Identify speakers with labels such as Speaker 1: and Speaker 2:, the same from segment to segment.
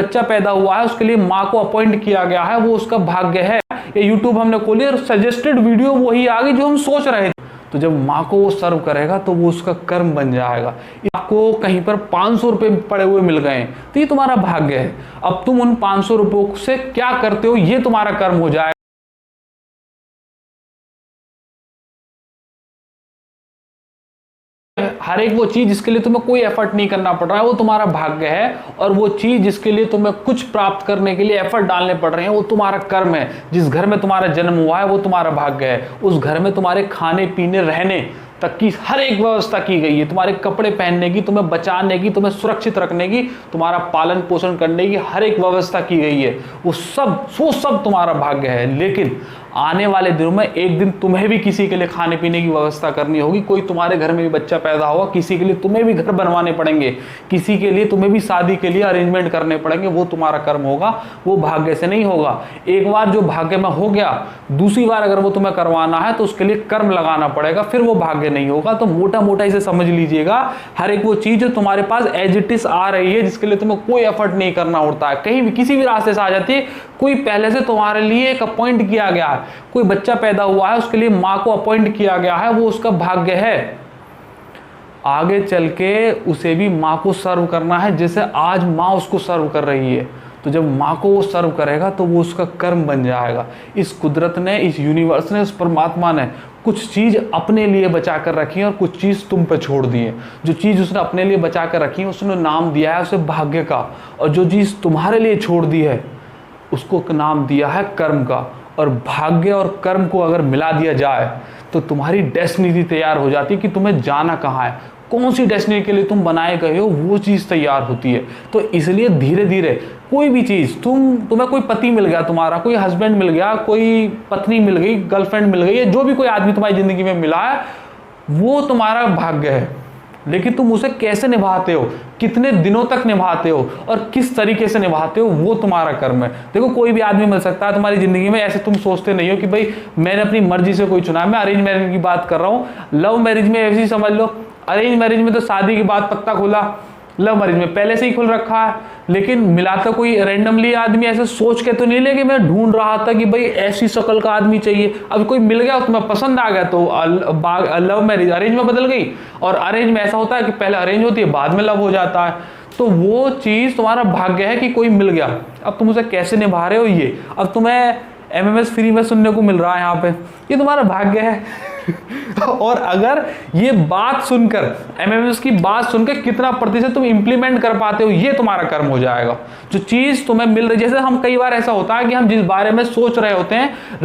Speaker 1: बच्चा पैदा हुआ है उसके लिए माँ को अपॉइंट किया गया है, वो उसका भाग्य है। ये यूट्यूब हमने खोली और सजेस्टेड वीडियो वही आ गई जो हम सोच रहे थे। तो जब माँ को वो सर्व करेगा तो वो उसका कर्म बन जाएगा। आपको कहीं पर 500 रुपये पड़े हुए मिल गए तो ये तुम्हारा भाग्य है। अब तुम उन 500 रुपयों से क्या करते हो ये तुम्हारा कर्म हो जाएगा। हर एक वो चीज जिसके लिए तुम्हें कोई एफर्ट नहीं करना पड़ रहा है वो तुम्हारा भाग्य है, और वो चीज जिसके लिए तुम्हें कुछ प्राप्त करने के लिए एफर्ट डालने पड़ रहे हैं वो तुम्हारा कर्म है। जिस घर में तुम्हारा जन्म हुआ है वो तुम्हारा भाग्य है। उस घर में तुम्हारे खाने पीने रहने तक की हर एक व्यवस्था की गई है। तुम्हारे कपड़े पहनने की, तुम्हें बचाने की, तुम्हें सुरक्षित रखने की, तुम्हारा पालन पोषण करने की हर एक व्यवस्था की गई है। वो सब तुम्हारा भाग्य है। लेकिन आने वाले दिनों में एक दिन तुम्हें भी किसी के लिए खाने पीने की व्यवस्था करनी होगी। कोई तुम्हारे घर में भी बच्चा पैदा होगा, किसी के लिए तुम्हें भी घर बनवाने पड़ेंगे, किसी के लिए तुम्हें भी शादी के लिए अरेंजमेंट करने पड़ेंगे। वो तुम्हारा कर्म होगा, वो भाग्य से नहीं होगा। एक बार जो भाग्य में हो गया, दूसरी बार अगर वो तुम्हें करवाना है तो उसके लिए कर्म लगाना पड़ेगा, फिर वो भाग्य नहीं होगा। तो मोटा मोटा इसे समझ लीजिएगा, हर एक वो चीज जो तुम्हारे पास एज इट इज आ रही है, जिसके लिए तुम्हें कोई एफर्ट नहीं करना होता है, कहीं भी किसी भी रास्ते से आ जाती है, कोई पहले से तुम्हारे लिए एक अपॉइंट किया गया है, कोई बच्चा पैदा हुआ है उसके लिए माँ को अपॉइंट किया गया है, वो उसका भाग्य है। आगे चल के उसे भी माँ को सर्व करना है जैसे आज माँ उसको सर्व कर रही है। तो जब माँ को वो सर्व करेगा तो वो उसका कर्म बन जाएगा। इस कुदरत ने, इस यूनिवर्स ने, इस परमात्मा ने कुछ चीज़ अपने लिए बचा कर रखी है और कुछ चीज़ तुम पे छोड़ दी है। जो चीज़ उसने अपने लिए बचा कर रखी है उसने नाम दिया है उसे भाग्य का, और जो चीज़ तुम्हारे लिए छोड़ दी है उसको नाम दिया है कर्म का। और भाग्य और कर्म को अगर मिला दिया जाए तो तुम्हारी डेस्टिनी तैयार हो जाती है कि तुम्हें जाना कहाँ है, कौन सी डेस्टिनी के लिए तुम बनाए गए हो, वो चीज़ तैयार होती है। तो इसलिए धीरे धीरे कोई भी चीज़, तुम्हें कोई पति मिल गया, तुम्हारा कोई हस्बैंड मिल गया, कोई पत्नी मिल गई, गर्लफ्रेंड मिल गई, या जो भी कोई आदमी तुम्हारी ज़िंदगी में मिला है वो तुम्हारा भाग्य है। लेकिन तुम उसे कैसे निभाते हो, कितने दिनों तक निभाते हो और किस तरीके से निभाते हो, वो तुम्हारा कर्म है। देखो कोई भी आदमी मिल सकता है तुम्हारी जिंदगी में, ऐसे तुम सोचते नहीं हो कि भाई मैंने अपनी मर्जी से कोई चुना है। मैं अरेंज मैरिज की बात कर रहा हूँ। लव मैरिज में ऐसी समझ लो, अरेंज मैरिज में तो शादी के बाद पत्ता खुला, लव मैरिज में पहले से ही खुल रखा है। लेकिन मिला तो कोई रैंडमली आदमी ऐसे सोच के तो नहीं ले कि मैं ढूंढ रहा था कि भाई ऐसी शक्ल का आदमी चाहिए, अब कोई मिल गया तुम्हें पसंद आ गया तो लव मैरिज अरेंज में बदल गई। और अरेंज में ऐसा होता है कि पहले अरेंज होती है बाद में लव हो जाता है। तो वो चीज़ तुम्हारा भाग्य है कि कोई मिल गया। अब तुम उसे कैसे निभा रहे हो, ये अब तुम्हें MMS फ्री में सुनने को मिल रहा है यहाँ पे, ये तुम्हारा भाग्य है। और अगर ये बात सुनकर, MMS की बात सुनकर कितना प्रतिशत तुम इंप्लीमेंट कर पाते हो, ये तुम्हारा कर्म हो जाएगा। जो चीज़ तुम्हें मिल रही, जैसे हम कई बार ऐसा होता है कि हम जिस बारे में सोच रहे होते हैं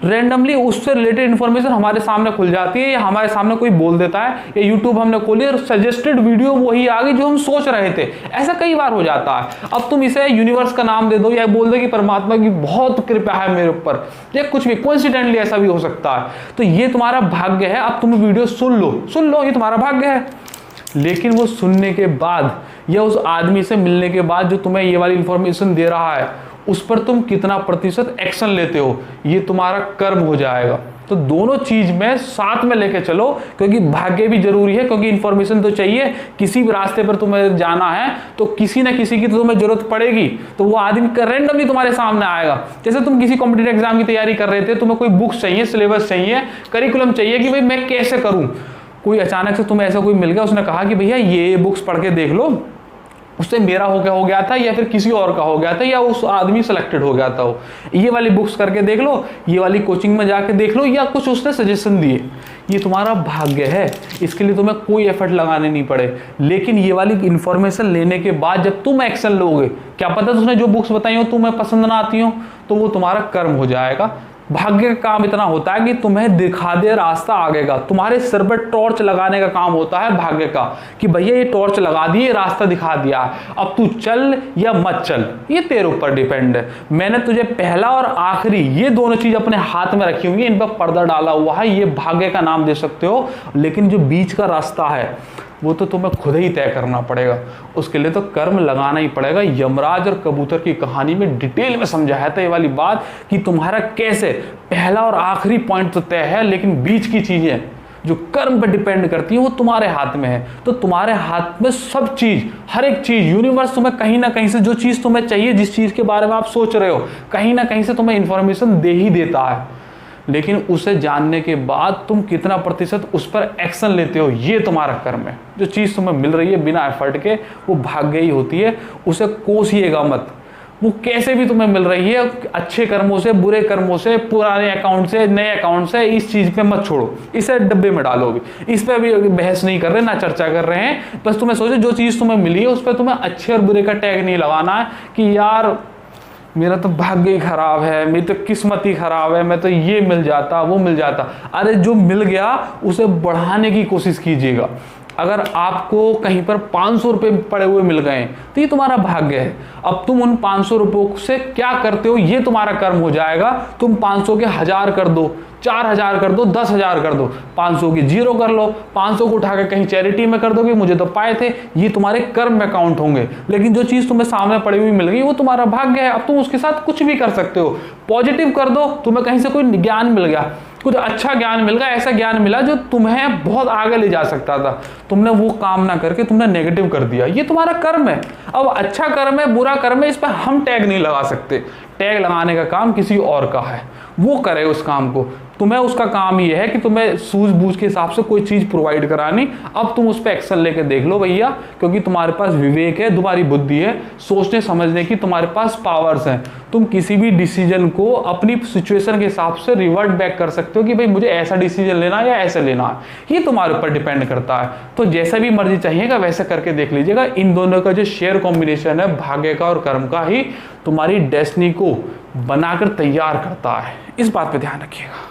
Speaker 1: रैंडमली उससे रिलेटेड इन्फॉर्मेशन हमारे सामने खुल जाती है, या हमारे सामने कोई बोल देता है, या यूट्यूब हमने खोली और सजेस्टेड वीडियो वही आ गई जो हम सोच रहे थे। ऐसा कई बार हो जाता है। अब तुम इसे यूनिवर्स का नाम दे दो या बोल दो कि परमात्मा की बहुत कृपा है मेरे ऊपर, या कुछ भी, कोइंसिडेंटली ऐसा भी हो सकता है। तो ये तुम्हारा भाग्य है। अब तुम वीडियो सुन लो, ये तुम्हारा भाग्य है। लेकिन वो सुनने के बाद या उस आदमी से मिलने के बाद जो तुम्हें ये वाली इंफॉर्मेशन दे रहा है उस पर तुम कितना प्रतिशत एक्शन लेते हो, ये तुम्हारा कर्म हो जाएगा। तो दोनों चीज में साथ में लेके चलो, क्योंकि भाग्य भी जरूरी है, क्योंकि इंफॉर्मेशन तो चाहिए। किसी भी रास्ते पर तुम्हें जाना है तो किसी ना किसी की तो तुम्हें जरूरत पड़ेगी, तो वो आदमी रैंडमली तुम्हारे सामने आएगा। जैसे तुम किसी कॉम्पिटिटिव एग्जाम की तैयारी कर रहे थे, तुम्हें कोई बुक्स चाहिए, सिलेबस चाहिए, करिकुलम चाहिए कि भाई मैं कैसे करूं। कोई अचानक से तुम्हें ऐसा कोई मिल गया, उसने कहा कि भैया ये बुक्स पढ़ के देख लो, उससे मेरा हो गया था, या फिर किसी और का हो गया था, या उस आदमी सेलेक्टेड हो गया था, वो ये वाली बुक्स करके देख लो, ये वाली कोचिंग में जाके देख लो, या कुछ उसने सजेशन दिए। ये तुम्हारा भाग्य है, इसके लिए तुम्हें कोई एफर्ट लगाने नहीं पड़े। लेकिन ये वाली इंफॉर्मेशन लेने के बाद जब तुम एक्शन लोगे, क्या पता उसने जो बुक्स बताई हो तुम्हें पसंद ना आती हो, तो वो तुम्हारा कर्म हो जाएगा। भाग्य का काम इतना होता है कि तुम्हें दिखा दे रास्ता आगे का। तुम्हारे सिर पर टॉर्च लगाने का काम होता है भाग्य का, कि भैया ये टॉर्च लगा दी, ये रास्ता दिखा दिया, अब तू चल या मत चल, ये तेरे ऊपर डिपेंड है। मैंने तुझे पहला और आखिरी ये दोनों चीज अपने हाथ में रखी हुई है, इन पर पर्दा डाला हुआ है, ये भाग्य का नाम दे सकते हो। लेकिन जो बीच का रास्ता है वो तो तुम्हें खुद ही तय करना पड़ेगा, उसके लिए तो कर्म लगाना ही पड़ेगा। यमराज और कबूतर की कहानी में डिटेल में समझाया था ये वाली बात कि तुम्हारा कैसे पहला और आखिरी पॉइंट तो तय है, लेकिन बीच की चीजें जो कर्म पर डिपेंड करती है वो तुम्हारे हाथ में है। तो तुम्हारे हाथ में सब चीज, हर एक चीज, यूनिवर्स तुम्हें कहीं ना कहीं से जो चीज तुम्हें चाहिए, जिस चीज के बारे में आप सोच रहे हो, कहीं ना कहीं से तुम्हें इंफॉर्मेशन दे ही देता है। लेकिन उसे जानने के बाद तुम कितना प्रतिशत उस पर एक्शन लेते हो, ये तुम्हारा कर्म है। जो चीज तुम्हें मिल रही है बिना एफर्ट के, वो भाग्य ही होती है, उसे कोसिएगा मत। वो कैसे भी तुम्हें मिल रही है, अच्छे कर्मों से, बुरे कर्मों से, पुराने अकाउंट से, नए अकाउंट से, इस चीज पे मत छोड़ो, इसे डब्बे में डालो। भी इस पे भी बहस नहीं कर रहे, ना चर्चा कर रहे हैं। बस तुम्हें सोचो जो चीज तुम्हें मिली है उस पर तुम्हें अच्छे और बुरे का टैग नहीं लगाना है कि यार मेरा तो भाग्य ही खराब है, मेरी तो किस्मत ही खराब है, मैं तो ये मिल जाता वो मिल जाता। अरे जो मिल गया उसे बढ़ाने की कोशिश कीजिएगा। अगर आपको कहीं पर 500 रुपये पड़े हुए मिल गए तो ये तुम्हारा भाग्य है। अब तुम उन 500 रुपयों से क्या करते हो ये तुम्हारा कर्म हो जाएगा। तुम 500 के 1000 कर दो, 4000 कर दो, 10,000 कर दो, 500 की 0 कर लो, 500 को उठा के कहीं चैरिटी में कर दोगे, मुझे तो पाए थे, ये तुम्हारे कर्म में काउंट होंगे। लेकिन जो चीज तुम्हें सामने पड़ी हुई मिल गई वो तुम्हारा भाग्य है। अब तुम उसके साथ कुछ भी कर सकते हो। पॉजिटिव कर दो, तुम्हें कहीं से कोई ज्ञान मिल गया, कुछ अच्छा ज्ञान मिल गया, ऐसा ज्ञान मिला जो तुम्हें बहुत आगे ले जा सकता था, तुमने वो काम ना करके तुमने नेगेटिव कर दिया, ये तुम्हारा कर्म है। अब अच्छा कर्म है बुरा कर्म है इस पर हम टैग नहीं लगा सकते। टैग लगाने का काम किसी और का है, वो करे उस काम को। तुम्हें उसका काम ये है कि तुम्हें सूझबूझ के हिसाब से कोई चीज प्रोवाइड करानी। अब तुम उस पर एक्शन लेके देख लो भैया, क्योंकि तुम्हारे पास विवेक है, तुम्हारी बुद्धि है, सोचने समझने की तुम्हारे पास पावर्स हैं। तुम किसी भी डिसीजन को अपनी सिचुएशन के हिसाब से रिवर्ट बैक कर सकते हो कि भाई मुझे ऐसा डिसीजन लेना है या ऐसे लेना है, ये तुम्हारे ऊपर डिपेंड करता है। तो जैसा भी मर्जी चाहिएगा वैसे करके देख लीजिएगा। इन दोनों का जो शेयर कॉम्बिनेशन है भाग्य का और कर्म का ही तुम्हारी डेस्टिनी को बनाकर तैयार करता है। इस बात पे ध्यान रखिएगा।